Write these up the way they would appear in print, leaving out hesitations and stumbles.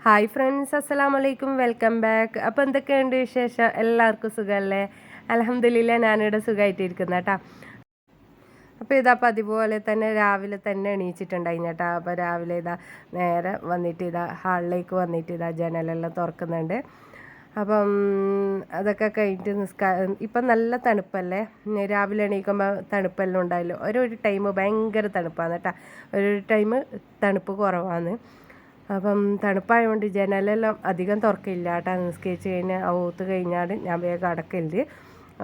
Hi friends, അസ്സലാമു അലൈക്കും, welcome back. അപ്പോൾ എന്തൊക്കെയുണ്ട് വിശേഷം? എല്ലാവർക്കും സുഖമല്ലേ? അൽഹംദുലില്ലാ, ഞാനിവിടെ സുഖമായിട്ടിരിക്കുന്ന കേട്ടോ. അപ്പോൾ ഇതാ അതുപോലെ തന്നെ രാവിലെ തന്നെ എണീച്ചിട്ടുണ്ടായി കേട്ടോ. അപ്പോൾ രാവിലെ ഇതാ നേരെ വന്നിട്ട് ഇതാ ഹാളിലേക്ക് വന്നിട്ട് ഇതാ ജനലെല്ലാം തുറക്കുന്നുണ്ട്. അപ്പം അതൊക്കെ കഴിഞ്ഞിട്ട് ഇപ്പം നല്ല തണുപ്പല്ലേ, രാവിലെ എണീക്കുമ്പോൾ തണുപ്പെല്ലാം ഉണ്ടായല്ലോ. ഒരു ടൈം ഭയങ്കര തണുപ്പാണ് കേട്ടോ, ഒരു ടൈം തണുപ്പ് കുറവാണ്. അപ്പം തണുപ്പായതുകൊണ്ട് ജനലെല്ലാം അധികം തുറക്കില്ല കേട്ടോ. നിസ്കരിച്ച് കഴിഞ്ഞാൽ ഔത്ത് കഴിഞ്ഞാൽ ഞാൻ വേഗം അടക്കലുണ്ട്.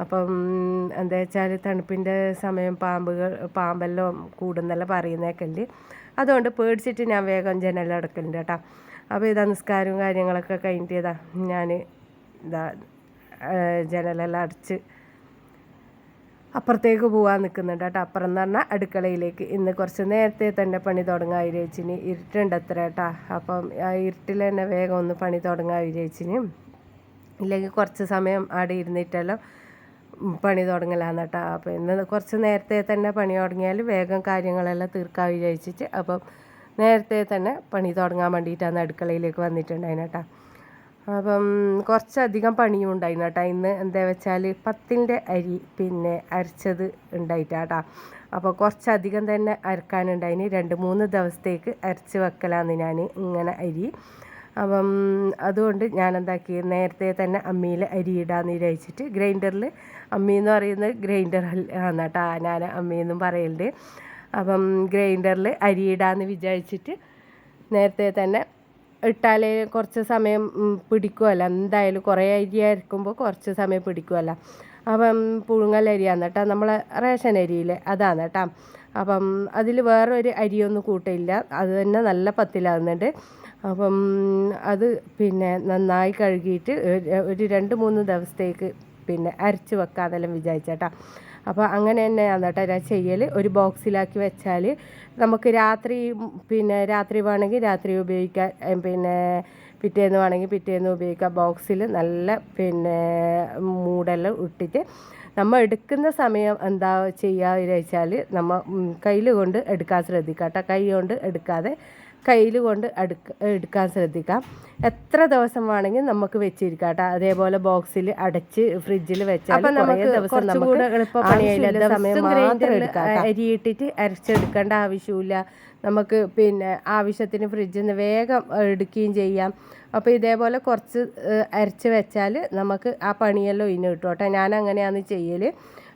അപ്പം എന്താ വെച്ചാൽ തണുപ്പിൻ്റെ സമയം പാമ്പെല്ലാം കൂടുന്നെല്ലാം പറയുന്നതൊക്കെ ഉണ്ട്. അതുകൊണ്ട് പേടിച്ചിട്ട് ഞാൻ വേഗം ജനലെല്ലാം അടക്കലുണ്ട് കേട്ടോ. അപ്പോൾ ഇതാ നിസ്കാരവും കാര്യങ്ങളൊക്കെ കഴിഞ്ഞിട്ട് ഇതാ ഞാൻ ഇതാ ജനലെല്ലാം അടച്ച് അപ്പുറത്തേക്ക് പോകാൻ നിൽക്കുന്നുണ്ട് കേട്ടോ. അപ്പുറം എന്ന് പറഞ്ഞാൽ അടുക്കളയിലേക്ക്. ഇന്ന് കുറച്ച് നേരത്തെ തന്നെ പണി തുടങ്ങാൻ വിചാരിച്ചിന്. ഇരുട്ടുണ്ട് അത്ര കേട്ടോ. അപ്പം ആ ഇരുട്ടിൽ തന്നെ വേഗം ഒന്ന് പണി തുടങ്ങാൻ വിചാരിച്ചിന്. ഇല്ലെങ്കിൽ കുറച്ച് സമയം അവിടെ ഇരുന്നിട്ടെല്ലാം പണി തുടങ്ങലാന്ന് കേട്ടോ. അപ്പോൾ ഇന്ന് കുറച്ച് നേരത്തെ തന്നെ പണി തുടങ്ങിയാൽ വേഗം കാര്യങ്ങളെല്ലാം തീർക്കാൻ വിചാരിച്ചിട്ട് അപ്പം നേരത്തെ തന്നെ പണി തുടങ്ങാൻ വേണ്ടിയിട്ടാണ് അടുക്കളയിലേക്ക് വന്നിട്ടുണ്ടായിരുന്നു കേട്ടോ. അപ്പം കുറച്ചധികം പണിയും ഉണ്ടായിരുന്നു കേട്ടോ. ഇന്ന് എന്താ വെച്ചാൽ പത്തിൻ്റെ അരി പിന്നെ അരച്ചത് ഉണ്ടായിട്ടാ. അപ്പോൾ കുറച്ചധികം തന്നെ അരക്കാനുണ്ടായിന്. 2-3 ദിവസത്തേക്ക് അരച്ച് വെക്കലാന്ന് ഞാൻ ഇങ്ങനെ അരി. അപ്പം അതുകൊണ്ട് ഞാൻ എന്താക്കി, നേരത്തെ തന്നെ അമ്മിയിൽ അരി ഇടാന്ന് വിചാരിച്ചിട്ട് ഗ്രൈൻഡറിൽ, അമ്മി എന്ന് പറയുന്നത് ഗ്രൈൻഡർ ആണ് കേട്ടോ, ഞാൻ അമ്മിയെന്നും പറയലുണ്ട്. അപ്പം ഗ്രൈൻഡറിൽ അരി ഇടാന്ന് വിചാരിച്ചിട്ട് നേരത്തെ തന്നെ ഇട്ടാൽ കുറച്ച് സമയം പിടിക്കുമല്ലോ. എന്തായാലും കുറേ അരി അരക്കുമ്പോൾ കുറച്ച് സമയം പിടിക്കുമല്ലോ. അപ്പം പുഴുങ്ങലരിയാണ് കേട്ടോ, നമ്മളെ റേഷൻ അരിയിലെ അതാണ് കേട്ടോ. അപ്പം അതിൽ വേറൊരു അരിയൊന്നും കൂട്ടില്ല, അത് തന്നെ നല്ല പത്തിലാകുന്നുണ്ട്. അപ്പം അത് പിന്നെ നന്നായി കഴുകിയിട്ട് ഒരു 2-3 ദിവസത്തേക്ക് പിന്നെ അരച്ച് വെക്കാമെന്നെല്ലാം വിചാരിച്ചേട്ടാ. അപ്പോൾ അങ്ങനെ തന്നെയാണ് കേട്ടോ ഞാൻ ചെയ്യൽ. ഒരു ബോക്സിലാക്കി വെച്ചാൽ നമുക്ക് രാത്രി വേണമെങ്കിൽ രാത്രി ഉപയോഗിക്കാം, പിന്നെ പിറ്റേന്ന് വേണമെങ്കിൽ പിറ്റേന്ന് ഉപയോഗിക്കാം. ബോക്സിൽ നല്ല പിന്നെ മൂടെല്ലാം ഇട്ടിട്ട് നമ്മൾ എടുക്കുന്ന സമയം എന്താ ചെയ്യുക വിചാരിച്ചാൽ നമ്മൾ കയ്യിൽ കൊണ്ട് എടുക്കാൻ ശ്രദ്ധിക്കാം കേട്ടോ. കൈ കൊണ്ട് എടുക്കാതെ കയ്യിൽ കൊണ്ട് എടുക്കാൻ ശ്രദ്ധിക്കാം. എത്ര ദിവസം വേണമെങ്കിൽ നമുക്ക് വെച്ചിരിക്കാം കേട്ടോ. അതേപോലെ ബോക്സിൽ അടച്ച് ഫ്രിഡ്ജിൽ വെച്ചാൽ കുറേ ദിവസം നമുക്ക് എളുപ്പപ്പണിയില്ല. സമയം മാത്രം എടുക്കാം. അരിയിട്ടിട്ട് അരച്ചെടുക്കേണ്ട ആവശ്യമില്ല നമുക്ക്. പിന്നെ ആവശ്യത്തിന് ഫ്രിഡ്ജിൽ നിന്ന് വേഗം എടുക്കുകയും ചെയ്യാം. അപ്പോൾ ഇതേപോലെ കുറച്ച് അരച്ച് വെച്ചാൽ നമുക്ക് ആ പണിയെല്ലാം ഒഴിഞ്ഞ് കിട്ടും കേട്ടോ. ഞാൻ അങ്ങനെയാണ് ചെയ്യൽ.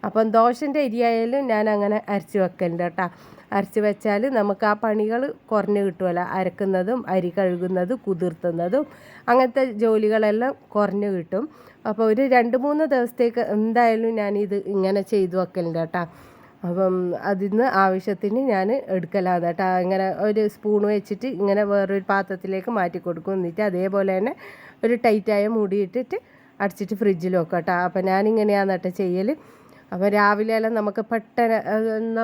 അപ്പം ദോശൻ്റെ അരിയായാലും ഞാൻ അങ്ങനെ അരച്ച് വെക്കലുണ്ട് കേട്ടോ. അരച്ച് വെച്ചാൽ നമുക്ക് ആ പണികൾ കുറഞ്ഞ് കിട്ടുമല്ലോ. അരക്കുന്നതും അരി കഴുകുന്നതും കുതിർത്തുന്നതും അങ്ങനത്തെ ജോലികളെല്ലാം കുറഞ്ഞ് കിട്ടും. അപ്പോൾ ഒരു 2-3 ദിവസത്തേക്ക് എന്തായാലും ഞാനിത് ഇങ്ങനെ ചെയ്തു വെക്കലുണ്ട് കേട്ടോ. അപ്പം അതിന് ആവശ്യത്തിന് ഞാൻ എടുക്കലാണ് കേട്ടോ. ഇങ്ങനെ ഒരു സ്പൂൺ വെച്ചിട്ട് ഇങ്ങനെ വേറൊരു പാത്രത്തിലേക്ക് മാറ്റി കൊടുക്കും. എന്നിട്ട് അതേപോലെ തന്നെ ഒരു ടൈറ്റായ മൂടി ഇട്ടിട്ട് അടച്ചിട്ട് ഫ്രിഡ്ജിൽ വെക്കാം കേട്ടോ. അപ്പം ഞാനിങ്ങനെയാണ് കേട്ടോ ചെയ്യൽ. അപ്പോൾ രാവിലെ എല്ലാം നമുക്ക് പെട്ടെന്ന്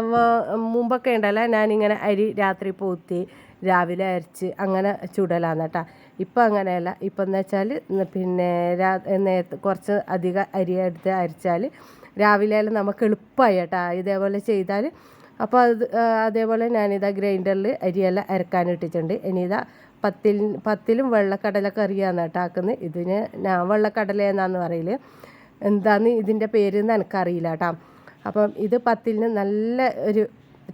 മുമ്പൊക്കെ ഉണ്ടല്ലോ, ഞാനിങ്ങനെ അരി രാത്രി പോത്തി രാവിലെ അരച്ച് അങ്ങനെ ചുടലാന്ന് കേട്ടോ. ഇപ്പം അങ്ങനെയല്ല. ഇപ്പം എന്ന് വെച്ചാൽ പിന്നെ നേരത്തെ കുറച്ച് അധികം അരി എടുത്ത് അരച്ചാൽ രാവിലെ എല്ലാം നമുക്ക് എളുപ്പമായി കേട്ടോ ഇതേപോലെ ചെയ്താൽ. അപ്പോൾ അതേപോലെ ഞാനിതാ ഗ്രൈൻഡറിൽ അരിയെല്ലാം അരക്കാനിട്ടിട്ടുണ്ട്. ഇനി ഇതാ പത്തിലും വെള്ളക്കടല കറിയാണ് കേട്ടോ ആക്കുന്നത്. ഇതിന് ഞാൻ വെള്ളക്കടല എന്നാന്ന് പറയല്, എന്താന്ന് ഇതിൻ്റെ പേരെന്ന് എനിക്കറിയില്ല കേട്ടോ. അപ്പം ഇത് പത്തിലിന് നല്ല ഒരു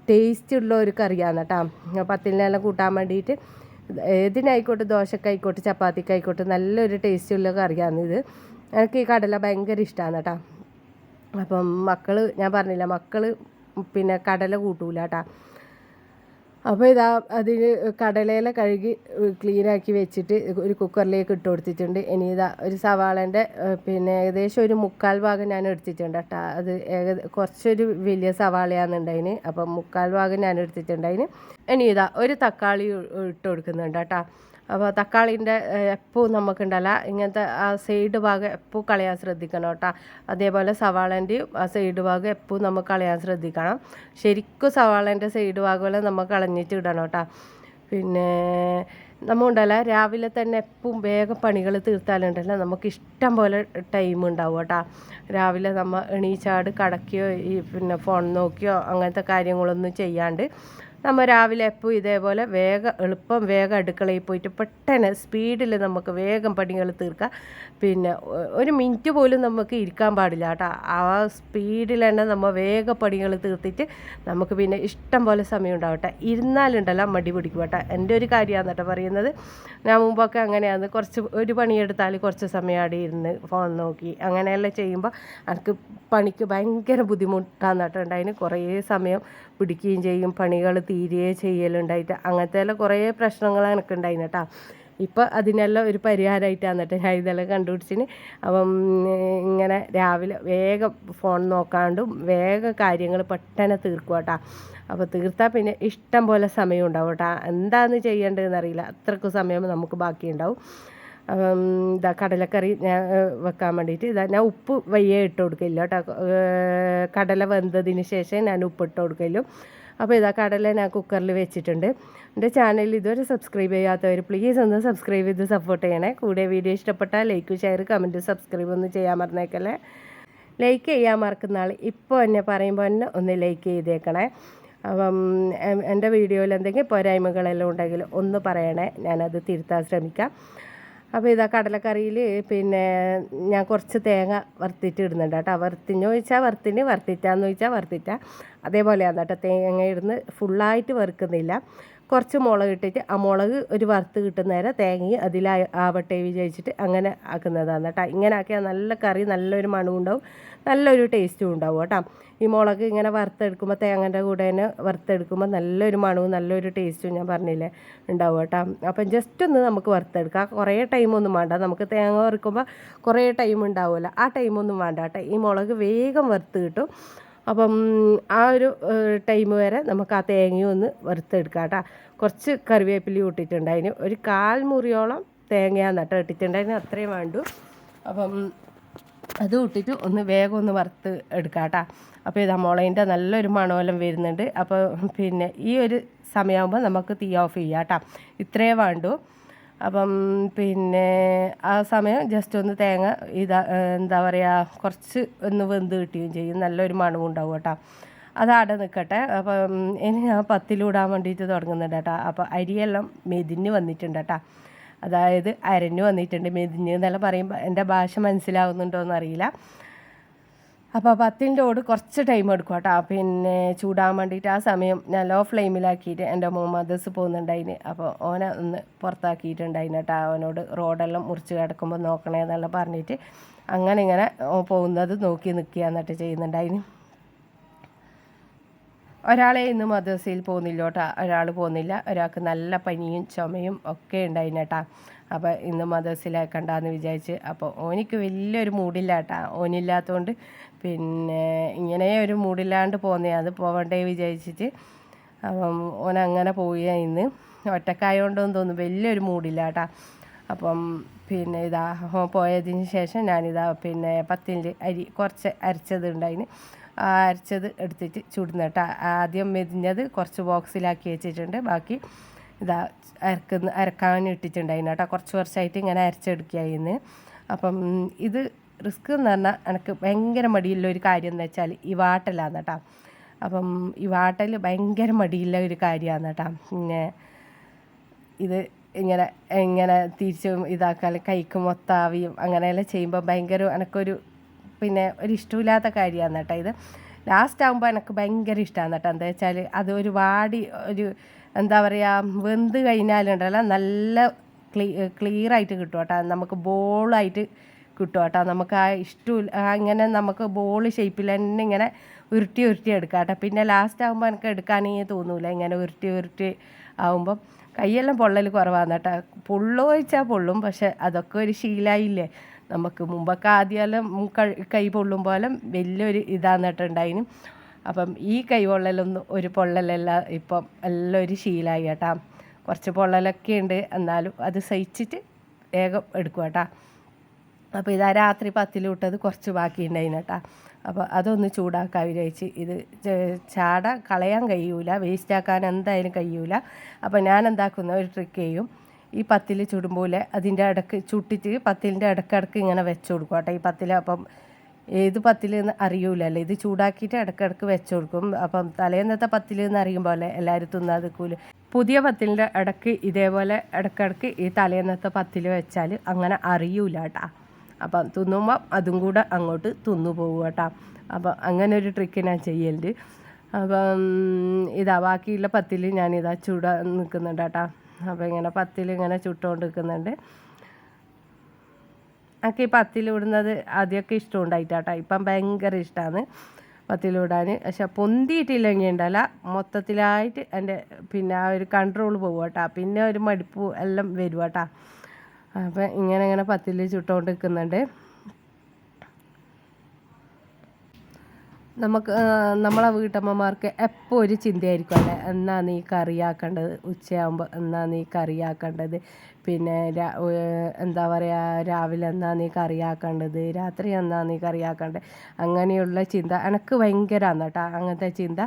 ടേസ്റ്റുള്ള ഒരു കറിയാണ് കേട്ടോ. പത്തിലിനെല്ലാം കൂട്ടാൻ വേണ്ടിയിട്ട് ഏതിനായിക്കോട്ടെ, ദോശക്കായിക്കോട്ടെ ചപ്പാത്തിക്കായിക്കോട്ടെ നല്ലൊരു ടേസ്റ്റുള്ള കറിയാണ് ഇത്. എനിക്ക് ഈ കടല ഭയങ്കര ഇഷ്ടമാണ് കേട്ടോ. അപ്പം ഞാൻ പറഞ്ഞില്ല, മക്കൾ പിന്നെ കടല കൂട്ടൂല കേട്ടോ. അപ്പോൾ ഇതാ അതിന് കടലയില കഴുകി ക്ലീനാക്കി വെച്ചിട്ട് ഒരു കുക്കറിലേക്ക് ഇട്ട് കൊടുത്തിട്ടുണ്ട്. ഇനി ഇതാ ഒരു സവാളേൻ്റെ പിന്നെ ഏകദേശം ഒരു 1/4 ഭാഗം ഞാൻ എടുത്തിട്ടുണ്ട് കേട്ടോ. അത് കുറച്ചൊരു വലിയ സവാളയാണെന്നുണ്ടതിന്, അപ്പം 1/4 ഭാഗം ഞാൻ എടുത്തിട്ടുണ്ടതിന്. ഇനി ഇതാ ഒരു തക്കാളി ഇട്ട് കൊടുക്കുന്നുണ്ട് കേട്ടോ. അപ്പോൾ തക്കാളീൻ്റെ എപ്പോഴും നമുക്കുണ്ടല്ല ഇങ്ങനത്തെ ആ സൈഡ് ഭാഗം എപ്പോൾ കളയാൻ ശ്രദ്ധിക്കണം കേട്ടോ. അതേപോലെ സവാളേൻ്റെയും ആ സൈഡ് ഭാഗം എപ്പോൾ നമുക്ക് കളയാൻ ശ്രദ്ധിക്കണം. ശരിക്കും സവാളേൻ്റെ സൈഡ് ഭാഗമെല്ലാം നമ്മൾ കളഞ്ഞിട്ട് ഇടണം കേട്ടോ. പിന്നെ നമ്മളുണ്ടല്ല രാവിലെ തന്നെ എപ്പോഴും വേഗം പണികൾ തീർത്താലുണ്ടല്ലോ നമുക്ക് ഇഷ്ടം പോലെ ടൈം ഉണ്ടാവും കേട്ടോ. രാവിലെ നമ്മൾ എണീച്ചാട് കടക്കുകയോ പിന്നെ ഫോൺ നോക്കിയോ അങ്ങനത്തെ കാര്യങ്ങളൊന്നും ചെയ്യാണ്ട് നമ്മൾ രാവിലെ എപ്പോൾ ഇതേപോലെ എളുപ്പം വേഗം അടുക്കളയിൽ പോയിട്ട് പെട്ടെന്ന് സ്പീഡിൽ നമുക്ക് വേഗം പണികൾ തീർക്കാം. പിന്നെ ഒരു മിനിറ്റ് പോലും നമുക്ക് ഇരിക്കാൻ പാടില്ല കേട്ടോ. ആ സ്പീഡിൽ തന്നെ നമ്മൾ വേഗം പണികൾ തീർത്തിട്ട് നമുക്ക് പിന്നെ ഇഷ്ടം പോലെ സമയം ഉണ്ടാവട്ടെ. ഇരുന്നാലുണ്ടല്ലോ മടി പിടിക്കും കേട്ടോ. എൻ്റെ ഒരു കാര്യമാണ് കേട്ടോ പറയുന്നത്. ഞാൻ മുമ്പൊക്കെ അങ്ങനെയാണ്. ഒരു പണിയെടുത്താൽ കുറച്ച് സമയം അവിടെ ഇരുന്ന് ഫോൺ നോക്കി അങ്ങനെയെല്ലാം ചെയ്യുമ്പോൾ എനിക്ക് പണിക്ക് ഭയങ്കര ബുദ്ധിമുട്ടാണ് കേട്ടോ ഉണ്ടായിന്. കുറേ സമയം പിടിക്കുകയും ചെയ്യും, പണികൾ തീരെ ചെയ്യലുണ്ടായിട്ട് അങ്ങനത്തെ എല്ലാം കുറേ പ്രശ്നങ്ങൾ എനിക്കുണ്ടായിന് കേട്ടോ. ഇപ്പോൾ അതിനെല്ലാം ഒരു പരിഹാരമായിട്ടാണ് കേട്ടോ ഞാൻ ഇതെല്ലാം കണ്ടുപിടിച്ചിന്. അപ്പം ഇങ്ങനെ രാവിലെ വേഗം ഫോൺ നോക്കാണ്ടും വേഗം കാര്യങ്ങൾ പെട്ടെന്ന് തീർക്കുക കേട്ടോ. അപ്പോൾ തീർത്താൽ പിന്നെ ഇഷ്ടം പോലെ സമയം ഉണ്ടാവും കേട്ടോ. എന്താണെന്ന് ചെയ്യേണ്ടതെന്ന് അറിയില്ല, അത്രയ്ക്ക് സമയം നമുക്ക് ബാക്കിയുണ്ടാവും. ഇതാ കടലക്കറി ഞാൻ വെക്കാൻ വേണ്ടിയിട്ട് ഞാൻ ഉപ്പ് വയ്യേ ഇട്ട് കൊടുക്കില്ല കേട്ടോ. കടല വെന്തതിന് ശേഷം ഞാൻ ഉപ്പ് ഇട്ട് കൊടുക്കലും. അപ്പോൾ കടല ഞാൻ കുക്കറിൽ വെച്ചിട്ടുണ്ട്. എൻ്റെ ചാനൽ ഇതുവരെ സബ്സ്ക്രൈബ് ചെയ്യാത്തവർ പ്ലീസ് ഒന്ന് സബ്സ്ക്രൈബ് ചെയ്ത് സപ്പോർട്ട് ചെയ്യണേ. കൂടെ വീഡിയോ ഇഷ്ടപ്പെട്ടാൽ ലൈക്ക്, ഷെയർ, കമൻറ്റ്, സബ്സ്ക്രൈബ് ഒന്നും ചെയ്യാൻ മറന്നേക്കല്ലേ. ലൈക്ക് ചെയ്യാൻ മറക്കുന്ന ആൾ ഇപ്പോൾ എന്നെ പറയുമ്പോൾ തന്നെ ഒന്ന് ലൈക്ക് ചെയ്തേക്കണേ. അപ്പം എൻ്റെ വീഡിയോയിൽ എന്തെങ്കിലും പോരായ്മകളെല്ലാം ഉണ്ടെങ്കിൽ ഒന്ന് പറയണേ, ഞാനത് തിരുത്താൻ ശ്രമിക്കാം. അപ്പോൾ കടലക്കറിയിൽ പിന്നെ ഞാൻ കുറച്ച് തേങ്ങ വറുത്തിട്ട് ഇടുന്നുണ്ട് കേട്ടോ. വറുത്തിന്ന് ചോദിച്ചാൽ വറുത്തിറ്റാന്ന് ചോദിച്ചാൽ വറുത്തിറ്റ അതേപോലെയാണ് കേട്ടോ. തേങ്ങ ഇടുന്ന് ഫുള്ളായിട്ട് വറുക്കുന്നില്ല. കുറച്ച് മുളക് ഇട്ടിട്ട് ആ മുളക് ഒരു വറുത്ത് കിട്ടുന്ന നേരം തേങ്ങയും ആവട്ടെ വിചാരിച്ചിട്ട് അങ്ങനെ ആക്കുന്നതാണ് കേട്ടോ. ഇങ്ങനെ ആക്കിയാൽ നല്ല കറി നല്ലൊരു മണവും ഉണ്ടാവും, നല്ലൊരു ടേസ്റ്റും ഉണ്ടാവും കേട്ടോ. ഈ മുളക് ഇങ്ങനെ വറുത്തെടുക്കുമ്പോൾ തേങ്ങൻ്റെ കൂടെ തന്നെ വറുത്തെടുക്കുമ്പോൾ നല്ലൊരു മണവും നല്ലൊരു ടേസ്റ്റും ഞാൻ പറഞ്ഞില്ലേ ഉണ്ടാവും കേട്ടോ. അപ്പം ജസ്റ്റ് ഒന്ന് നമുക്ക് വറുത്തെടുക്കാം. കുറേ ടൈമൊന്നും വേണ്ട. നമുക്ക് തേങ്ങ വറുക്കുമ്പോൾ കുറേ ടൈം ഉണ്ടാവുമല്ലോ, ആ ടൈമൊന്നും വേണ്ട കേട്ടോ. ഈ മുളക് വേഗം വറുത്ത് കിട്ടും. അപ്പം ആ ഒരു ടൈം വരെ നമുക്ക് ആ തേങ്ങയും ഒന്ന് വറുത്തെടുക്കാം കേട്ടോ. കുറച്ച് കറിവേപ്പിലയും ഇട്ടിട്ടുണ്ടായിന്. ഒരു 1/4 മുറിയോളം തേങ്ങയാണ് കേട്ടോ ഇട്ടിട്ടുണ്ടായിന്, അത്രയും വേണ്ടു. അപ്പം അത് ഇട്ടിട്ട് ഒന്ന് വേഗം ഒന്ന് വറുത്ത് എടുക്കാം കേട്ടോ. അപ്പോൾ മുളകിൻ്റെ നല്ലൊരു മണമെല്ലാം വരുന്നുണ്ട്. അപ്പോൾ പിന്നെ ഈ ഒരു സമയമാകുമ്പോൾ നമുക്ക് തീ ഓഫ് ചെയ്യാം കേട്ടോ. ഇത്രയേ വേണ്ടു. അപ്പം പിന്നെ ആ സമയം ജസ്റ്റ് ഒന്ന് തേങ്ങ എന്താ പറയുക കുറച്ച് ഒന്ന് വെന്ത് കിട്ടുകയും ചെയ്യും, നല്ലൊരു മണവും ഉണ്ടാവും കേട്ടോ. അതവിടെ നിൽക്കട്ടെ. അപ്പം ഇനി ഞാൻ പത്തിലിടാൻ വേണ്ടിയിട്ട് തുടങ്ങുന്നുണ്ട് കേട്ടോ. അപ്പോൾ അരിയെല്ലാം മെതിഞ്ഞ് വന്നിട്ടുണ്ട് കേട്ടോ. അതായത് അരഞ്ഞു വന്നിട്ടുണ്ട്. മെതിഞ്ഞ് എന്നെല്ലാം പറയുമ്പോൾ എൻ്റെ ഭാഷ മനസ്സിലാവുന്നുണ്ടോ എന്നറിയില്ല. അപ്പോൾ പത്തിൻ്റെ ഓട് കുറച്ച് ടൈം എടുക്കും കേട്ടോ. പിന്നെ ചൂടാൻ വേണ്ടിയിട്ട് ആ സമയം ഞാൻ ലോ ഫ്ലെയിമിലാക്കിയിട്ട് എൻ്റെ മദേഴ്സ് പോകുന്നുണ്ടായിന്. അപ്പോൾ ഓനെ ഒന്ന് പുറത്താക്കിയിട്ടുണ്ടായിന് കേട്ടോ. അവനോട് റോഡെല്ലാം മുറിച്ച് കിടക്കുമ്പോൾ നോക്കണേ എന്നെല്ലാം പറഞ്ഞിട്ട് അങ്ങനെ ഇങ്ങനെ പോകുന്നത് നോക്കി നിൽക്കുക എന്നിട്ട് ചെയ്യുന്നുണ്ടായിന്. ഒരാളെ ഇന്ന് മദ്രസയിൽ പോകുന്നില്ല കേട്ടോ. ഒരാൾ പോകുന്നില്ല. ഒരാൾക്ക് നല്ല പനിയും ചുമയും ഒക്കെ ഉണ്ടായിന് കേട്ടോ. അപ്പോൾ ഇന്ന് മദ്രസയിലാക്കണ്ടെന്ന് വിചാരിച്ച്. അപ്പോൾ ഓനിക്ക് വലിയൊരു മൂടില്ല കേട്ടോ. ഓനില്ലാത്തതുകൊണ്ട് പിന്നെ ഇങ്ങനെ ഒരു മൂടില്ലാണ്ട് പോകുന്നതാണ്, പോകണ്ടേ വിചാരിച്ചിട്ട്. അപ്പം ഓനങ്ങനെ പോവുകയാണ് ഇന്ന്. ഒറ്റക്കായോണ്ടോന്ന് തോന്നുന്നു വലിയൊരു മൂടില്ല കേട്ടോ. അപ്പം പിന്നെ പോയതിന് ശേഷം ഞാനിതാ പിന്നെ പത്തിൻ്റെ അരി കുറച്ച് അരച്ചത് ഉണ്ടായിന്. അരച്ചത് എടുത്തിട്ട് ചുടുന്ന കേട്ടോ. ആദ്യം മെതിഞ്ഞത് കുറച്ച് ബോക്സിലാക്കി വെച്ചിട്ടുണ്ട്. ബാക്കി അരക്കാൻ ഇട്ടിട്ടുണ്ടായിരുന്നു കേട്ടോ. കുറച്ചായിട്ട് ഇങ്ങനെ അരച്ചെടുക്കുകയായിരുന്നു. അപ്പം ഇത് റിസ്ക് എന്ന് പറഞ്ഞാൽ എനിക്ക് ഭയങ്കര മടിയുള്ള ഒരു കാര്യം എന്ന് വെച്ചാൽ ഈ വാട്ടലാണ് കേട്ടോ. അപ്പം ഈ വാട്ടൽ ഭയങ്കര മടിയുള്ള ഒരു കാര്യമാണ് കേട്ടോ. പിന്നെ ഇത് ഇങ്ങനെ തിരിച്ച് ഇതാക്കാൻ കൈക്ക് മൊത്താവിയും അങ്ങനെയെല്ലാം ചെയ്യുമ്പോൾ ഭയങ്കര എനിക്കൊരു പിന്നെ ഒരു ഇഷ്ടമില്ലാത്ത കാര്യമാണ് കേട്ടോ. ഇത് ലാസ്റ്റ് ആകുമ്പോൾ എനിക്ക് ഭയങ്കര ഇഷ്ടമാണ് കേട്ടോ. എന്താ വെച്ചാൽ അത് ഒരു വാടി ഒരു എന്താ പറയുക വെന്ത് കഴിഞ്ഞാലുണ്ടല്ലോ നല്ല ക്ലിയറായിട്ട് കിട്ടും കേട്ടോ. നമുക്ക് ബോളായിട്ട് കിട്ടും കേട്ടോ. നമുക്ക് ആ ഇഷ്ടമില്ല ഇങ്ങനെ നമുക്ക് ബോൾ ഷേപ്പിൽ തന്നെ ഇങ്ങനെ ഉരുട്ടി എടുക്കാം കേട്ടോ. പിന്നെ ലാസ്റ്റ് ആകുമ്പോൾ എനിക്ക് എടുക്കാനേ തോന്നൂല. ഇങ്ങനെ ഉരുട്ടി ആകുമ്പം കൈയെല്ലാം പൊള്ളൽ കുറവാണ് കേട്ടോ. പൊള്ളു ചോദിച്ചാൽ പൊള്ളും, പക്ഷെ അതൊക്കെ ഒരു ശീലമായില്ലേ നമുക്ക്. മുമ്പൊക്കെ ആദ്യമെല്ലാം കൈ പൊള്ളും പോലെ വലിയൊരു ഇതാണ് കേട്ടുണ്ടായിന്. അപ്പം ഈ കൈ പൊള്ളലൊന്നും ഒരു പൊള്ളലല്ല, ഇപ്പം എല്ലാം ഒരു ശീലമായി കേട്ടോ. കുറച്ച് പൊള്ളലൊക്കെ ഉണ്ട്, എന്നാലും അത് സഹിച്ചിട്ട് വേഗം എടുക്കും കേട്ടോ. അപ്പോൾ രാത്രി 10 ഇട്ടത് കുറച്ച് ബാക്കിയുണ്ടായിന് കേട്ടോ. അപ്പോൾ അതൊന്ന് ചൂടാക്കാൻ വിചാരിച്ച്. ഇത് ചാട കളയാൻ കഴിയൂല, വേസ്റ്റാക്കാൻ എന്തായാലും കഴിയൂല. അപ്പോൾ ഞാൻ എന്താക്കുന്ന ഒരു ട്രിക്ക് ചെയ്യും. ഈ പത്തിൽ ചുടുമ്പോൾ അതിൻ്റെ ഇടക്ക് ചുട്ടിട്ട് പത്തിലിൻ്റെ ഇടക്കിടക്ക് ഇങ്ങനെ വെച്ച് കൊടുക്കും കേട്ടോ. ഈ പത്തിൽ അപ്പം ഏത് പത്തിലെന്ന് അറിയൂലല്ലോ. ഇത് ചൂടാക്കിയിട്ട് ഇടയ്ക്കിടയ്ക്ക് വെച്ച് കൊടുക്കും. അപ്പം തലേന്നത്തെ പത്തിലെന്ന് അറിയുമ്പോൾ എല്ലാവരും തിന്നാതിക്കൂല. പുതിയ പത്തിലിൻ്റെ ഇടയ്ക്ക് ഇതേപോലെ ഇടയ്ക്കിടയ്ക്ക് ഈ തലേന്നത്തെ പത്തിൽ വെച്ചാൽ അങ്ങനെ അറിയൂല കേട്ടോ. അപ്പം തിന്നുമ്പോൾ അതും കൂടെ അങ്ങോട്ട് തിന്നു പോകും കേട്ടോ. അപ്പം അങ്ങനെ ഒരു ട്രിക്ക് ഞാൻ ചെയ്യലുണ്ട്. അപ്പം ഇതാ ബാക്കിയുള്ള പത്തിൽ ഞാനിതാ നിൽക്കുന്നുണ്ട് കേട്ടോ. അപ്പോൾ ഇങ്ങനെ പത്തിൽ ഇങ്ങനെ ചുട്ടുകൊണ്ട് നിൽക്കുന്നുണ്ട്. എനിക്ക് ഈ പത്തിലിടുന്നത് ആദ്യമൊക്കെ ഇഷ്ടമുണ്ടായിട്ടാട്ടോ. ഇപ്പം ഭയങ്കര ഇഷ്ടമാണ് പത്തിലിടാൻ. പക്ഷെ പൊന്തിയിട്ടില്ലെങ്കിൽ ഉണ്ടല്ല മൊത്തത്തിലായിട്ട് എൻ്റെ പിന്നെ ആ ഒരു കൺട്രോൾ പോകും കേട്ടോ. പിന്നെ ഒരു മടുപ്പ് എല്ലാം വരും കേട്ടോ. അപ്പം ഇങ്ങനെ പത്തിൽ ചുട്ടുകൊണ്ട് നിൽക്കുന്നുണ്ട്. നമുക്ക് നമ്മളെ വീട്ടമ്മമാർക്ക് എപ്പോൾ ഒരു ചിന്തയായിരിക്കും അല്ലേ, എന്നാ നീ കറിയാക്കേണ്ടത്, ഉച്ചയാകുമ്പോൾ എന്നാ നീ കറിയാക്കേണ്ടത്, പിന്നെ എന്താ പറയുക, രാവിലെ എന്നാ നീ കറിയാക്കേണ്ടത്, രാത്രി എന്നാ നീ കറിയാക്കേണ്ടത്, അങ്ങനെയുള്ള ചിന്ത എനിക്ക് ഭയങ്കരമാണ് കേട്ടോ. അങ്ങനത്തെ ചിന്ത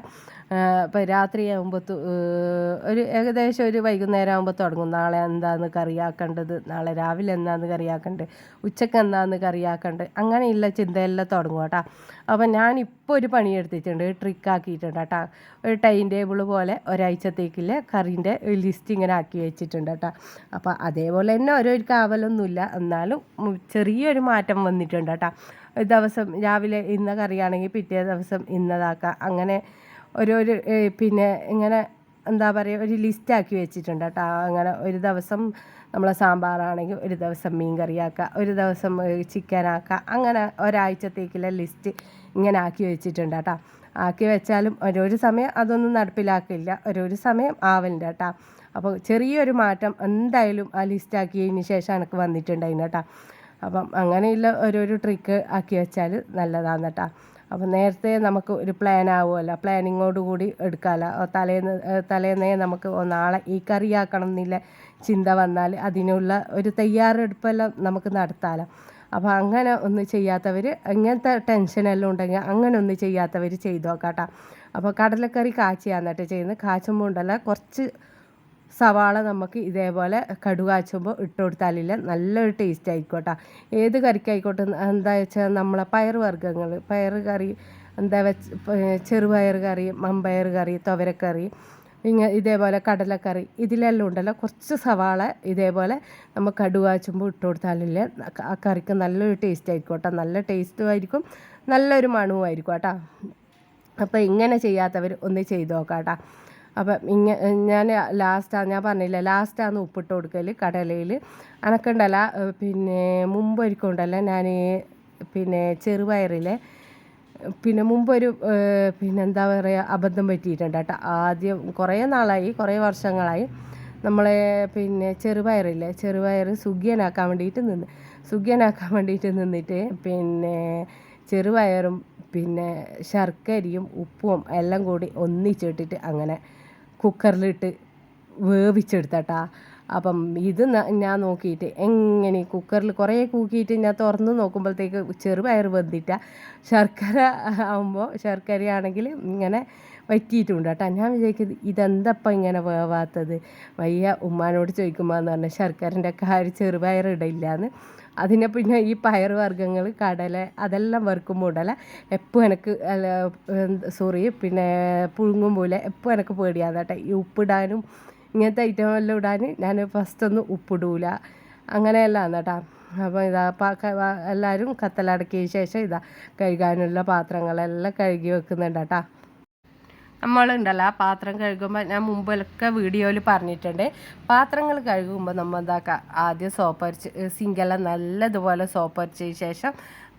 ഇപ്പോൾ രാത്രിയാകുമ്പോൾ ഒരു ഏകദേശം ഒരു വൈകുന്നേരം ആകുമ്പോൾ തുടങ്ങും. നാളെ എന്താന്ന് കറിയാക്കേണ്ടത്, നാളെ രാവിലെ എന്താന്ന് കറിയാക്കേണ്ടത്, ഉച്ചക്ക് എന്താന്ന് കറിയാക്കേണ്ടത്, അങ്ങനെയുള്ള ചിന്തയെല്ലാം തുടങ്ങും കേട്ടോ. അപ്പം ഞാനിപ്പോൾ ഒരു പണിയെടുത്തിട്ടുണ്ട്, ട്രിക്കാക്കിയിട്ടുണ്ട് കേട്ടോ. ഒരു ടൈം ടേബിൾ പോലെ ഒരാഴ്ചത്തേക്കില്ലേ കറീൻ്റെ ലിസ്റ്റ് ഇങ്ങനെ ആക്കി വെച്ചിട്ടുണ്ട് കേട്ടോ. അപ്പോൾ അതേപോലെ തന്നെ ഓരോരു കാവലൊന്നുമില്ല, എന്നാലും ചെറിയൊരു മാറ്റം വന്നിട്ടുണ്ട് കേട്ടോ. ഒരു ദിവസം രാവിലെ ഇന്ന കറിയാണെങ്കിൽ പിറ്റേ ദിവസം ഇന്നതാക്കാം, അങ്ങനെ ഓരോരു പിന്നെ ഇങ്ങനെ എന്താ പറയുക ഒരു ലിസ്റ്റാക്കി വെച്ചിട്ടുണ്ട് കേട്ടോ. അങ്ങനെ ഒരു ദിവസം നമ്മളെ സാമ്പാറാണെങ്കിൽ ഒരു ദിവസം മീൻ കറിയാക്കുക, ഒരു ദിവസം ചിക്കനാക്കുക, അങ്ങനെ ഒരാഴ്ചത്തേക്കുള്ള ലിസ്റ്റ് ഇങ്ങനെ ആക്കി വെച്ചിട്ടുണ്ട് കേട്ടോ. ആക്കി വെച്ചാലും ഓരോരു സമയം അതൊന്നും നടപ്പിലാക്കില്ല, ഓരോരു സമയം ആവലുണ്ട് കേട്ടോ. അപ്പോൾ ചെറിയൊരു മാറ്റം എന്തായാലും ആ ലിസ്റ്റാക്കിയതിന് ശേഷം എനിക്ക് വന്നിട്ടുണ്ടായിരുന്നു കേട്ടോ. അപ്പം അങ്ങനെയുള്ള ഓരോരോ ട്രിക്ക് ആക്കി വെച്ചാൽ നല്ലതാണ് കേട്ടോ. അപ്പം നേരത്തെ നമുക്ക് ഒരു പ്ലാൻ ആവുമല്ലോ, പ്ലാനിങ്ങോട് കൂടി എടുക്കാമല്ലോ. തലേന്നേ നമുക്ക് നാളെ ഈ കറിയാക്കണം എന്നില്ല ചിന്ത വന്നാൽ അതിനുള്ള ഒരു തയ്യാറെടുപ്പെല്ലാം നമുക്ക് നടത്താമല്ലോ. അപ്പോൾ അങ്ങനെ ഒന്നും ചെയ്യാത്തവർ, ഇങ്ങനത്തെ ടെൻഷനെല്ലാം ഉണ്ടെങ്കിൽ അങ്ങനെ ഒന്നും ചെയ്യാത്തവർ ചെയ്തു നോക്കാം കേട്ടോ. അപ്പോൾ കടലക്കറി കാച്ചിയാന്നിട്ട് ചെയ്യുന്നത്. കാച്ചുമ്പോൾ ഉണ്ടല്ലോ കുറച്ച് സവാള നമുക്ക് ഇതേപോലെ കടുക് കാച്ചുമ്പോൾ ഇട്ട് കൊടുത്താലില്ല നല്ലൊരു ടേസ്റ്റ് ആയിരിക്കും കേട്ടോ. ഏത് കറിക്കായിക്കോട്ടെ, എന്താ വെച്ചാൽ നമ്മളെ പയർ കറി, എന്താ ചെറുപയർ കറി, മമ്പയർ കറി, തുവരക്കറി, ഇതേപോലെ കടലക്കറി, ഇതിലെല്ലാം ഉണ്ടല്ലോ കുറച്ച് സവാള ഇതേപോലെ നമ്മൾ കടുക് കാച്ചുമ്പോൾ ഇട്ട് കൊടുത്താലില്ലേ ആ കറിക്ക് നല്ലൊരു ടേസ്റ്റ് ആയിരിക്കും കേട്ടോ. നല്ല ടേസ്റ്റും ആയിരിക്കും, നല്ലൊരു മണവും ആയിരിക്കും കേട്ടോ. അപ്പോൾ ഇങ്ങനെ ചെയ്യാത്തവർ ഒന്ന് ചെയ്ത് നോക്കാം കേട്ടോ. അപ്പം ഞാൻ ഞാൻ പറഞ്ഞില്ല ലാസ്റ്റാണ് ഉപ്പിട്ട് കൊടുക്കൽ കടലയിൽ. അനക്കുണ്ടല്ല പിന്നെ മുമ്പൊരിക്കുണ്ടല്ലോ ഞാൻ പിന്നെ ചെറുപയറിലെ പിന്നെ മുമ്പൊരു പിന്നെ എന്താ പറയുക അബദ്ധം പറ്റിയിട്ടുണ്ട് കേട്ടോ. ആദ്യം കുറേ നാളായി, കുറേ വർഷങ്ങളായി നമ്മളെ പിന്നെ ചെറുപയർ സുഖിയനാക്കാൻ വേണ്ടിയിട്ട് നിന്നിട്ട് പിന്നെ ചെറുപയറും പിന്നെ ശർക്കരയും ഉപ്പും എല്ലാം കൂടി ഒന്നിച്ചിട്ടിട്ട് അങ്ങനെ കുക്കറിലിട്ട് വേവിച്ചെടുത്തട്ടാ. അപ്പം ഇത് ഞാൻ നോക്കിയിട്ട് എങ്ങനെ കുക്കറിൽ കുറേ കൂക്കിയിട്ട് ഞാൻ തുറന്ന് നോക്കുമ്പോഴത്തേക്ക് ചെറുപയർ വെന്തിട്ട, ശർക്കരയാണെങ്കിൽ ഇങ്ങനെ വറ്റിയിട്ടുണ്ട് കേട്ടോ. ഞാൻ വിചാരിക്കുന്നത് ഇതെന്തപ്പം ഇങ്ങനെ വേവാത്തത്, വയ്യ ഉമ്മാനോട് ചോദിക്കുമ്പോൾ എന്ന് പറഞ്ഞാൽ ശർക്കരൻ്റെ കാര്യം ചെറുപയർ ഇടയില്ലാന്ന്. അതിനെ പിന്നെ ഈ പയർ വർഗ്ഗങ്ങൾ കടല അതെല്ലാം വറുക്കുമ്പോൾ ഉണ്ടല്ല എപ്പോൾ എനിക്ക് പിന്നെ പുഴുങ്ങുമ്പോൾ എപ്പോൾ എനിക്ക് പേടിയാണ് കേട്ടോ. ഈ ഉപ്പിടാനും ഇങ്ങനത്തെ ഐറ്റമെല്ലാം ഇടാൻ ഞാൻ ഫസ്റ്റൊന്നും ഉപ്പിടൂല, അങ്ങനെയെല്ലാം കേട്ടോ. അപ്പോൾ ഇതാ എല്ലാവരും കത്തലടക്കിയ ശേഷം ഇതാ കഴുകാനുള്ള പാത്രങ്ങളെല്ലാം കഴുകി വെക്കുന്നുണ്ട് കേട്ടോ. നമ്മളുണ്ടല്ലോ ആ പാത്രം കഴുകുമ്പോൾ ഞാൻ മുമ്പിലൊക്കെ വീഡിയോയിൽ പറഞ്ഞിട്ടുണ്ട്, പാത്രങ്ങൾ കഴുകുമ്പോൾ നമ്മൾ എന്താക്കുക, ആദ്യം സിങ്കെല്ലാം നല്ലതുപോലെ സോപ്പരിച്ചതിന് ശേഷം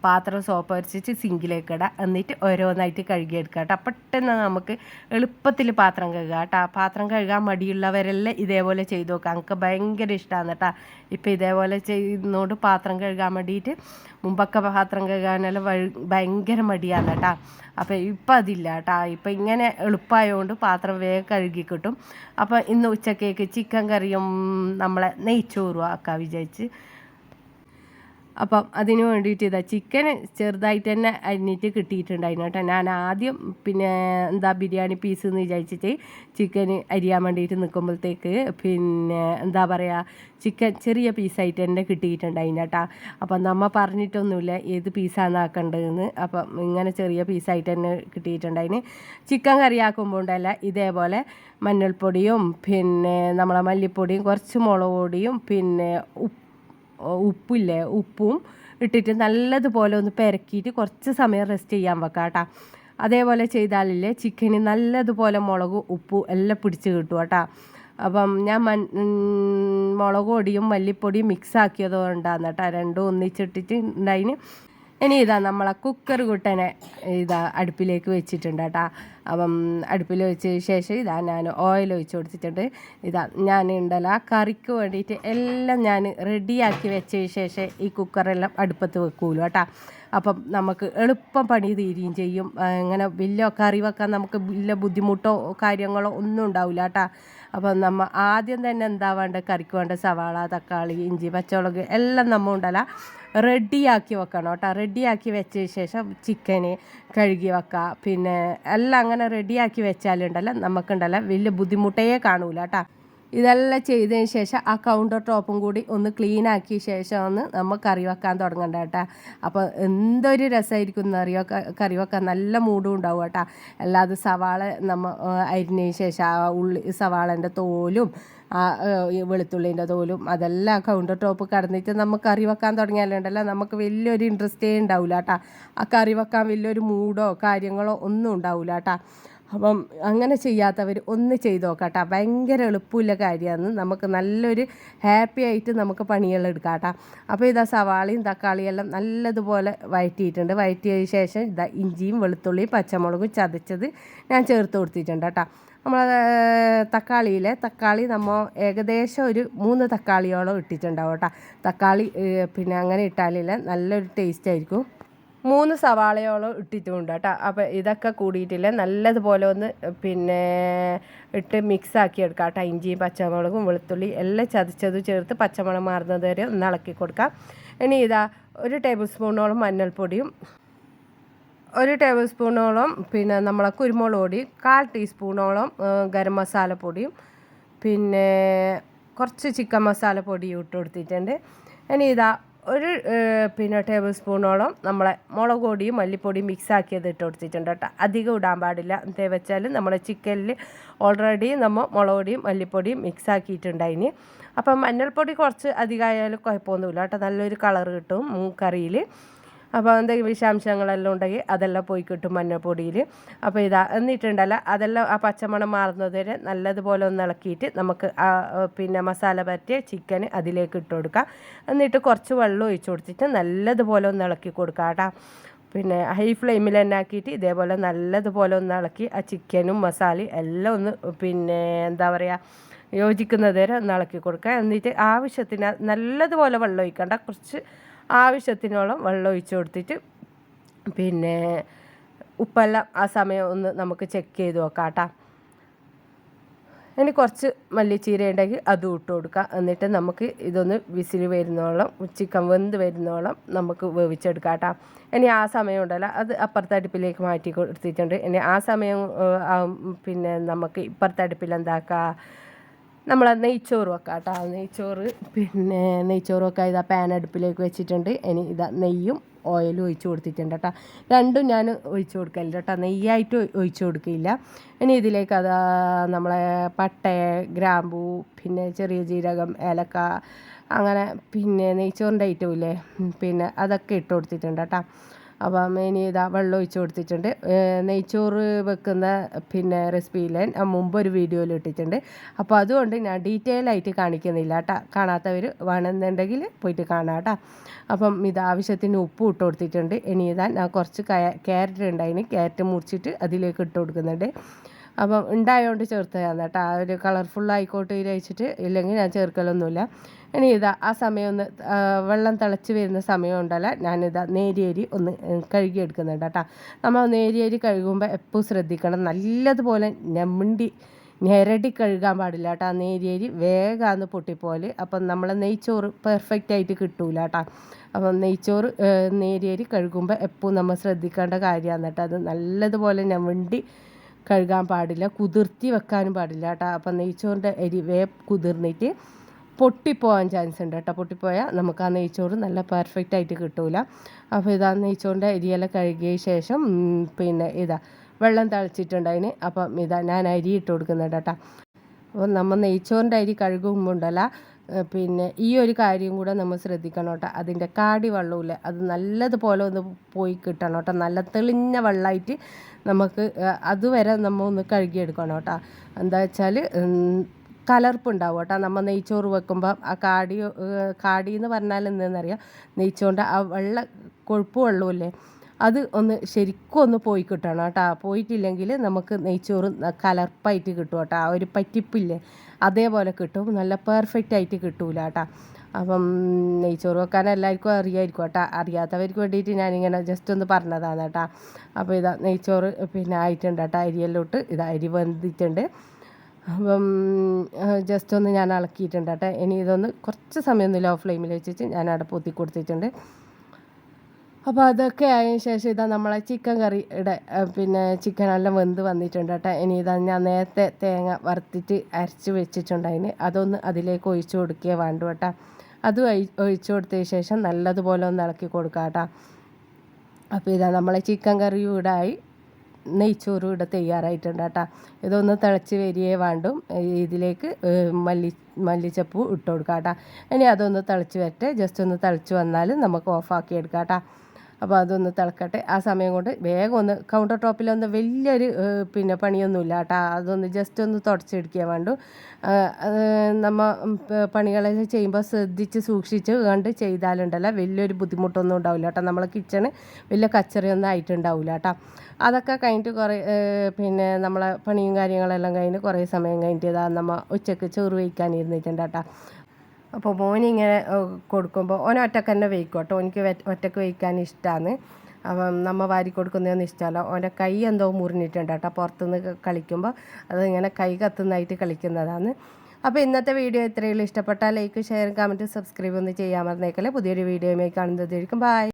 പാത്രം സോപ്പരിച്ചിട്ട് സിങ്കിലേക്ക് ഇടാം, എന്നിട്ട് ഓരോന്നായിട്ട് കഴുകിയെടുക്കുക കേട്ടോ. പെട്ടെന്ന് നമുക്ക് എളുപ്പത്തിൽ പാത്രം കഴുകുക കേട്ടോ. പാത്രം കഴുകാൻ മടിയുള്ളവരെല്ലാം ഇതേപോലെ ചെയ്ത് നോക്കുക, എനിക്ക് ഭയങ്കര ഇഷ്ടമാണ് കേട്ടോ. ഇപ്പോൾ ഇതേപോലെ ചെയ്യുന്നതുകൊണ്ട് പാത്രം കഴുകാൻ വേണ്ടിയിട്ട് മുമ്പൊക്കെ പാത്രം കഴുകാനെല്ലാം ഭയങ്കര മടിയാണ് കേട്ടോ. അപ്പോൾ ഇപ്പം അതില്ല കേട്ടോ. ഇപ്പം ഇങ്ങനെ എളുപ്പമായതുകൊണ്ട് പാത്രം വേഗം കഴുകി കിട്ടും. അപ്പോൾ ഇന്ന് ഉച്ചക്കേക്ക് ചിക്കൻ കറിയും നമ്മളെ നെയ്ച്ചോറും ആക്കാൻ വിചാരിച്ച്. അപ്പം അതിന് വേണ്ടിയിട്ട് ഇതാ ചിക്കൻ ചെറുതായിട്ട് തന്നെ അരിഞ്ഞിട്ട് കിട്ടിയിട്ടുണ്ടായിരുന്നു കേട്ടോ. ഞാൻ ആദ്യം പിന്നെ എന്താ ബിരിയാണി പീസ് എന്ന് വിചാരിച്ചിട്ട് ചിക്കൻ അരിയാൻ വേണ്ടിയിട്ട് നിൽക്കുമ്പോഴത്തേക്ക് പിന്നെ എന്താ പറയുക ചിക്കൻ ചെറിയ പീസായിട്ട് തന്നെ കിട്ടിയിട്ടുണ്ടായിരുന്നു കേട്ടോ. അപ്പം നമ്മ പറഞ്ഞിട്ടൊന്നുമില്ല ഏത് പീസാണ് ആക്കേണ്ടതെന്ന്. അപ്പം ഇങ്ങനെ ചെറിയ പീസായിട്ട് തന്നെ കിട്ടിയിട്ടുണ്ടായിന്. ചിക്കൻ കറിയാക്കുമ്പോൾ ഉണ്ടല്ല ഇതേപോലെ മഞ്ഞൾപ്പൊടിയും പിന്നെ നമ്മളെ മല്ലിപ്പൊടിയും കുറച്ച് മുളക് പൊടിയും പിന്നെ ഉപ്പില്ലേ ഉപ്പും ഇട്ടിട്ട് നല്ലതുപോലെ ഒന്ന് പെരക്കിയിട്ട് കുറച്ച് സമയം റെസ്റ്റ് ചെയ്യാൻ വെക്കാം കേട്ടോ. അതേപോലെ ചെയ്താലില്ലേ ചിക്കന് നല്ലതുപോലെ മുളകും ഉപ്പും എല്ലാം പിടിച്ച് കിട്ടും കേട്ടോ. അപ്പം ഞാൻ മുളക് പൊടിയും മല്ലിപ്പൊടിയും മിക്സ് ആക്കിയത് കൊണ്ടാണ് കേട്ടോ രണ്ടും ഒന്നിച്ചിട്ടിട്ട് ഉണ്ടായിന്. ഇനി ഇതാ നമ്മളെ കുക്കർ കുട്ടനെ ഇതാ അടുപ്പിലേക്ക് വെച്ചിട്ടുണ്ട് കേട്ടോ. അപ്പം അടുപ്പിൽ വെച്ച ശേഷം ഇതാ ഞാൻ ഓയിൽ ഒഴിച്ച് കൊടുത്തിട്ടുണ്ട്. ഇതാ ഞാൻ ഉണ്ടല്ലോ കറിക്ക് വേണ്ടിയിട്ട് എല്ലാം ഞാൻ റെഡിയാക്കി വെച്ച ശേഷം ഈ കുക്കറെല്ലാം അടുപ്പത്ത് വെക്കൂലോ കേട്ടോ. അപ്പം നമുക്ക് എളുപ്പം പണി തീരുകയും ചെയ്യും. ഇങ്ങനെ വലിയ കറി വെക്കാൻ നമുക്ക് വലിയ ബുദ്ധിമുട്ടോ കാര്യങ്ങളോ ഒന്നും ഉണ്ടാവില്ല കേട്ടോ. അപ്പം നമ്മൾ ആദ്യം തന്നെ എന്താ വേണ്ടത് കറിക്ക് വേണ്ട സവാള തക്കാളി ഇഞ്ചി പച്ചമുളക് എല്ലാം നമ്മൾ ഉണ്ടല്ലോ റെഡിയാക്കി വെക്കണം കേട്ടോ. റെഡിയാക്കി വെച്ച ശേഷം ചിക്കന് കഴുകി വെക്കുക. പിന്നെ എല്ലാം അങ്ങനെ റെഡിയാക്കി വെച്ചാലുണ്ടല്ലോ നമുക്കുണ്ടല്ലോ വലിയ ബുദ്ധിമുട്ടേ കാണൂല കേട്ടോ. ഇതെല്ലാം ചെയ്തതിന് ശേഷം ആ കൗണ്ടർ ടോപ്പും കൂടി ഒന്ന് ക്ലീൻ ആക്കിയ ശേഷമാണ് നമ്മൾ കറി വെക്കാൻ തുടങ്ങേണ്ട കേട്ടോ. അപ്പോൾ എന്തൊരു രസമായിരിക്കും എന്നറിയോ കറി വെക്കാൻ നല്ല മൂഡും ഉണ്ടാവും കേട്ടോ. അല്ലാതെ സവാള നമ്മൾ അരിഞ്ഞതിന് ശേഷം ആ സവാളൻ്റെ തോലും ആ വെളുത്തുള്ളിൻ്റെ തോലും അതെല്ലാം കൗണ്ടർ ടോപ്പ് കടന്നിട്ട് നമുക്ക് കറി വെക്കാൻ തുടങ്ങിയാലുണ്ടല്ലോ നമുക്ക് വലിയൊരു ഇൻട്രസ്റ്റേ ഉണ്ടാവില്ല കേട്ടോ. ആ കറി വെക്കാൻ വലിയൊരു മൂഡോ കാര്യങ്ങളോ ഒന്നും ഉണ്ടാവില്ല കേട്ടോ. അപ്പം അങ്ങനെ ചെയ്യാത്തവർ ഒന്ന് ചെയ്ത് നോക്കാട്ടോ. ഭയങ്കര എളുപ്പമുള്ള കാര്യമാണ്. നമുക്ക് നല്ലൊരു ഹാപ്പി ആയിട്ട് നമുക്ക് പണികളെടുക്കാം കേട്ടോ. അപ്പോൾ ഇതാ സവാളയും തക്കാളിയെല്ലാം നല്ലതുപോലെ വഴറ്റിയിട്ടുണ്ട്. വഴറ്റിയ ശേഷം ഇതാ ഇഞ്ചിയും വെളുത്തുള്ളിയും പച്ചമുളകും ചതച്ചത് ഞാൻ ചേർത്ത് കൊടുത്തിട്ടുണ്ട് കേട്ടോ. നമ്മൾ തക്കാളി നമ്മൾ ഏകദേശം ഒരു 3 തക്കാളിയോളം ഇട്ടിട്ടുണ്ടാവും കേട്ടോ. തക്കാളി പിന്നെ അങ്ങനെ ഇട്ടാലില്ല നല്ലൊരു ടേസ്റ്റ് ആയിരിക്കും. 3 സവാളയോളം ഇട്ടിട്ടുണ്ട് കേട്ടോ. അപ്പോൾ ഇതൊക്കെ കൂടിയിട്ടില്ല നല്ലതുപോലെ ഒന്ന് പിന്നെ ഇട്ട് മിക്സ് ആക്കി എടുക്കാം കേട്ടോ. ഇഞ്ചിയും പച്ചമുളകും വെളുത്തുള്ളി എല്ലാം ചതച്ചത് ചേർത്ത് പച്ചമുളക് മാറുന്നത് വരെ ഒന്ന് ഇളക്കി കൊടുക്കാം. ഇനി ഇതാ 1 ടേബിൾ സ്പൂണോളം മഞ്ഞൾപ്പൊടിയും 1 ടേബിൾ സ്പൂണോളം പിന്നെ നമ്മളെ കുരുമുളക് പൊടി 1/4 ടീസ്പൂണോളം ഗരം മസാല പൊടിയും പിന്നെ കുറച്ച് ചിക്കൻ മസാല പൊടിയും ഇട്ട് കൊടുത്തിട്ടുണ്ട്. ഇനി ഇതാ പിന്നെ ടേബിൾ സ്പൂണോളം നമ്മളെ മുളക് പൊടിയും മല്ലിപ്പൊടിയും മിക്സ് ആക്കിയത് ഇട്ട് കൊടുത്തിട്ടുണ്ട് കേട്ടോ. അധികം ഇടാൻ പാടില്ല. എന്താ വെച്ചാൽ നമ്മളെ ചിക്കനിൽ ഓൾറെഡി നമ്മൾ മുളക് പൊടിയും മല്ലിപ്പൊടിയും മിക്സ് ആക്കിയിട്ടുണ്ടായിന്. അപ്പം മഞ്ഞൾപ്പൊടി കുറച്ച് അധികമായാലും കുഴപ്പമൊന്നുമില്ല കേട്ടോ. നല്ലൊരു കളർ കിട്ടും കറിയിൽ. അപ്പോൾ എന്തെങ്കിലും വിഷാംശങ്ങളെല്ലാം ഉണ്ടെങ്കിൽ അതെല്ലാം പോയി കിട്ടും മഞ്ഞൾപ്പൊടിയിൽ. അപ്പോൾ ഇതാ എന്നിട്ടുണ്ടല്ലോ അതെല്ലാം ആ പച്ചമണം മാറുന്നത് വരെ നല്ലതുപോലെ ഒന്ന് ഇളക്കിയിട്ട് നമുക്ക് പിന്നെ മസാല പറ്റിയ ചിക്കൻ അതിലേക്ക് ഇട്ട് കൊടുക്കാം. എന്നിട്ട് കുറച്ച് വെള്ളം ഒഴിച്ച് കൊടുത്തിട്ട് നല്ലതുപോലെ ഒന്ന് ഇളക്കി കൊടുക്കാം കേട്ടോ. പിന്നെ ഹൈ ഫ്ലെയിമിൽ തന്നെ ആക്കിയിട്ട് ഇതേപോലെ നല്ലതുപോലെ ഒന്ന് ഇളക്കി ആ ചിക്കനും മസാലയും എല്ലാം ഒന്ന് പിന്നെ എന്താ പറയുക യോജിക്കുന്നത് വരെ ഒന്ന് ഇളക്കി കൊടുക്കുക. എന്നിട്ട് ആവശ്യത്തിന് നല്ലതുപോലെ വെള്ളം ഒഴിക്കണ്ട, കുറച്ച് ആവശ്യത്തിനോളം വെള്ളം ഒഴിച്ച് കൊടുത്തിട്ട് പിന്നെ ഉപ്പെല്ലാം ആ സമയം ഒന്ന് നമുക്ക് ചെക്ക് ചെയ്ത് നോക്കാം കേട്ടോ. ഇനി കുറച്ച് മല്ലിച്ചീര ഉണ്ടെങ്കിൽ അതും ഇട്ട് കൊടുക്കുക. എന്നിട്ട് നമുക്ക് ഇതൊന്ന് വിസിൽ വരുന്നോളം ചിക്കൻ വെന്ത് വരുന്നോളം നമുക്ക് വേവിച്ചെടുക്കാം കേട്ടോ. ഇനി ആ സമയം ഉണ്ടല്ലോ അത് അപ്പുറത്തെ അടുപ്പിലേക്ക് മാറ്റി കൊടുത്തിട്ടുണ്ട്. ഇനി ആ സമയം പിന്നെ നമുക്ക് ഇപ്പുറത്തെ അടുപ്പിൽ എന്താക്കുക നമ്മൾ നെയ്ച്ചോറ് വെക്കാം കേട്ടോ. പിന്നെ നെയ്ച്ചോറ് വെക്കാൻ ഇതാ പാൻ അടുപ്പിലേക്ക് വെച്ചിട്ടുണ്ട്. ഇനി ഇതാ നെയ്യും ഓയിലും ഒഴിച്ച് കൊടുത്തിട്ടുണ്ട് കേട്ടോ. രണ്ടും ഞാൻ ഒഴിച്ച് കൊടുക്കലില്ല കേട്ടോ. നെയ്യായിട്ട് ഒഴിച്ച് കൊടുക്കില്ല. ഇനി ഇതിലേക്ക് അതാ നമ്മളെ പട്ട ഗ്രാമ്പൂ പിന്നെ ചെറിയ ജീരകം ഏലക്ക അങ്ങനെ പിന്നെ നെയ്ച്ചോറിൻ്റെ ഐറ്റം ഇല്ലേ പിന്നെ അതൊക്കെ ഇട്ട് കൊടുത്തിട്ടുണ്ട് കേട്ടോ. അപ്പം ഇനി ഇതാ വെള്ളം ഒഴിച്ച് കൊടുത്തിട്ടുണ്ട്. നെയ്ച്ചോറ് വെക്കുന്ന പിന്നെ റെസിപ്പിയിൽ ഞാൻ മുമ്പൊരു വീഡിയോയിൽ ഇട്ടിട്ടുണ്ട്. അപ്പോൾ അതുകൊണ്ട് ഞാൻ ഡീറ്റെയിൽ ആയിട്ട് കാണിക്കുന്നില്ല കേട്ടോ. കാണാത്തവർ വേണമെന്നുണ്ടെങ്കിൽ പോയിട്ട് കാണാം കേട്ടോ. അപ്പം ഇത് ആവശ്യത്തിന് ഉപ്പ് ഇട്ട് കൊടുത്തിട്ടുണ്ട്. ഇനി ഇതാ ഞാൻ കുറച്ച് ക്യാരറ്റ് ഉണ്ടായിന് ക്യാരറ്റ് മുറിച്ചിട്ട് അതിലേക്ക് ഇട്ട് കൊടുക്കുന്നുണ്ട്. അപ്പം ഉണ്ടായതുകൊണ്ട് ചേർത്തതാണ് കേട്ടോ. ആ ഒരു കളർഫുള്ളായിക്കോട്ടെ വിചാരിച്ചിട്ട്, ഇല്ലെങ്കിൽ ഞാൻ ചേർക്കലൊന്നുമില്ല. ഇനി ഇതാ ആ സമയം ഒന്ന് വെള്ളം തിളച്ച് വരുന്ന സമയം ഉണ്ടല്ലോ ഞാനിതാ നേരിയരി ഒന്ന് കഴുകിയെടുക്കുന്നുണ്ട് കേട്ടോ. നമ്മൾ നേരിയരി കഴുകുമ്പോൾ എപ്പോഴും ശ്രദ്ധിക്കണം നല്ലതുപോലെ ഞെരടി കഴുകാൻ പാടില്ല കേട്ടോ. ആ നേരിയരി വേഗമാണ് പൊട്ടിപ്പോല്. അപ്പം നമ്മളെ നെയ്ച്ചോറ് പെർഫെക്റ്റ് ആയിട്ട് കിട്ടൂല കേട്ടോ. അപ്പം നെയ്ച്ചോറ് നേരിയരി കഴുകുമ്പോൾ എപ്പോഴും നമ്മൾ ശ്രദ്ധിക്കേണ്ട കാര്യമാണ് കേട്ടോ. അത് നല്ലതുപോലെ ഞവണ്ടി കഴുകാൻ പാടില്ല, കുതിർത്തി വെക്കാനും പാടില്ല കേട്ടോ. അപ്പം നെയ്ച്ചോറിൻ്റെ അരി കുതിർന്നിട്ട് പൊട്ടിപ്പോകാൻ ചാൻസ് ഉണ്ട് കേട്ടോ. പൊട്ടിപ്പോയാൽ നമുക്ക് ആ നെയ്ച്ചോറ് നല്ല പെർഫെക്റ്റ് ആയിട്ട് കിട്ടൂല. അപ്പോൾ ഇതാ നെയ്ച്ചോറിൻ്റെ അരിയെല്ലാം കഴുകിയ ശേഷം പിന്നെ ഇതാ വെള്ളം തളിച്ചിട്ടുണ്ട് അതിന്. അപ്പം ഇതാ ഞാൻ അരി ഇട്ട് കൊടുക്കുന്നുണ്ട് കേട്ടോ. അപ്പോൾ നമ്മൾ നെയ്ച്ചോറിൻ്റെ അരി കഴുകുമ്പോൾ ഉണ്ടല്ല, പിന്നെ ഈ ഒരു കാര്യം കൂടെ നമ്മൾ ശ്രദ്ധിക്കണം കേട്ടോ. അതിൻ്റെ കാടി വെള്ളമില്ല, അത് നല്ലതുപോലെ ഒന്ന് പോയി കിട്ടണം കേട്ടോ. നല്ല തെളിഞ്ഞ വെള്ളമായിട്ട് നമുക്ക് അതുവരെ നമ്മൾ ഒന്ന് കഴുകിയെടുക്കണം കേട്ടോ. എന്താ വെച്ചാൽ കലർപ്പുണ്ടാവും കേട്ടോ. നമ്മൾ നെയ്ച്ചോറ് വെക്കുമ്പോൾ ആ കാടി എന്ന് പറഞ്ഞാൽ എന്താണെന്നറിയാം, നെയ്ച്ചോറിൻ്റെ ആ കൊഴുപ്പ് വെള്ളമില്ലേ, അത് ഒന്ന് ശരിക്കും ഒന്ന് പോയി കിട്ടണം കേട്ടോ. പോയിട്ടില്ലെങ്കിൽ നമുക്ക് നെയ്ച്ചോറ് കലർപ്പായിട്ട് കിട്ടും കേട്ടോ. ആ ഒരു പറ്റിപ്പില്ലേ, അതേപോലെ കിട്ടും, നല്ല പെർഫെക്റ്റ് ആയിട്ട് കിട്ടൂല കേട്ടോ. അപ്പം നെയ്ച്ചോറ് വെക്കാൻ എല്ലാവർക്കും അറിയാമായിരിക്കും കേട്ടോ. അറിയാത്തവർക്ക് വേണ്ടിയിട്ട് ഞാനിങ്ങനെ ജസ്റ്റ് ഒന്ന് പറഞ്ഞതാണ് കേട്ടോ. അപ്പോൾ ഇതാ നെയ്ച്ചോറ് പിന്നെ ആയിട്ടുണ്ട് കേട്ടോ. അരിയെല്ലാം ഇട്ട് ഇതാ അരി വെന്തിട്ടുണ്ട്. അപ്പം ജസ്റ്റ് ഒന്ന് ഞാൻ ഇളക്കിയിട്ടുണ്ട് കേട്ടോ. ഇനി ഇതൊന്ന് കുറച്ച് സമയം ഒന്ന് ലോ ഫ്ലെയിമിൽ വെച്ചിട്ട് ഞാൻ അവിടെ പൊത്തി കൊടുത്തിട്ടുണ്ട്. അപ്പോൾ അതൊക്കെ ആയതിനു ശേഷം ഇതാ നമ്മളെ ചിക്കൻ കറിയുടെ പിന്നെ ചിക്കനെല്ലാം വെന്ത് വന്നിട്ടുണ്ട് കേട്ടോ. ഇനി ഇതാ ഞാൻ നേരത്തെ തേങ്ങ വറുത്തിട്ട് അരച്ച് വെച്ചിട്ടുണ്ട്. അതൊന്ന് അതിലേക്ക് ഒഴിച്ചു കൊടുക്കുകയോ വേണ്ട കേട്ടോ. അതും ഒഴിച്ചു കൊടുത്തതിന് ശേഷം നല്ലതുപോലെ ഒന്ന് ഇളക്കി കൊടുക്കാം കേട്ടോ. അപ്പോൾ ഇതാ നമ്മളെ ചിക്കൻ കറിയും ഇവിടെ ആയി, നെയ്ച്ചോറും ഇവിടെ തയ്യാറായിട്ടുണ്ട് കേട്ടോ. ഇതൊന്ന് തിളച്ച് വരികയെ വേണ്ടും. ഇതിലേക്ക് മല്ലിച്ചപ്പൂ ഇട്ട് കൊടുക്കാം കേട്ടോ. ഇനി അതൊന്ന് തിളച്ച് വരട്ടെ. ജസ്റ്റ് ഒന്ന് തിളച്ച് വന്നാൽ നമുക്ക് ഓഫാക്കി എടുക്കാം കേട്ടോ. അപ്പോൾ അതൊന്ന് തിളക്കട്ടെ. ആ സമയം കൊണ്ട് വേഗം ഒന്ന് കൗണ്ടർ ടോപ്പിലൊന്ന് വലിയൊരു പിന്നെ പണിയൊന്നുമില്ല കേട്ടോ. അതൊന്ന് ജസ്റ്റ് ഒന്ന് തുടച്ചെടുക്കുക വേണ്ടു. നമ്മൾ പണികളെല്ലാം ചെയ്യുമ്പോൾ ശ്രദ്ധിച്ച് സൂക്ഷിച്ച് കണ്ട് ചെയ്താലുണ്ടല്ലോ വലിയൊരു ബുദ്ധിമുട്ടൊന്നും ഉണ്ടാവില്ല കേട്ടോ. നമ്മളെ കിച്ചണ് വലിയ കച്ചറയൊന്നും ആയിട്ടുണ്ടാവില്ല കേട്ടോ. അതൊക്കെ കഴിഞ്ഞിട്ട് കുറേ പിന്നെ നമ്മളെ പണിയും കാര്യങ്ങളെല്ലാം കഴിഞ്ഞ് കുറേ സമയം കഴിഞ്ഞിട്ട് ഇതാ നമ്മൾ ഉച്ചയ്ക്ക് ചോറ് വയ്ക്കാനിരുന്നിട്ടുണ്ട് കേട്ടോ. അപ്പോൾ മോനിങ്ങനെ കൊടുക്കുമ്പോൾ ഓൻ ഒറ്റക്ക് തന്നെ വയ്ക്കും കേട്ടോ. എനിക്ക് ഒറ്റക്ക് വയ്ക്കാൻ ഇഷ്ടമാണ്. അപ്പം നമ്മൾ വാരി കൊടുക്കുന്നതൊന്നും ഇഷ്ടമല്ല. ഓൻ്റെ കൈ എന്തോ മുറിഞ്ഞിട്ടുണ്ട് കേട്ടോ. പുറത്തുനിന്ന് കളിക്കുമ്പോൾ അതിങ്ങനെ കൈ കത്തുന്നതായിട്ട് കളിക്കുന്നതാണ്. അപ്പോൾ ഇന്നത്തെ വീഡിയോ ഇത്രയുള്ളൂ. ഇഷ്ടപ്പെട്ടാൽ ലൈക്ക്, ഷെയർ, കമൻറ്റ്, സബ്സ്ക്രൈബ് ഒന്ന് ചെയ്യാൻ മറന്നേക്കല്ലേ. പുതിയൊരു വീഡിയോയുമായി കാണുന്നതായിരിക്കും. ബൈ.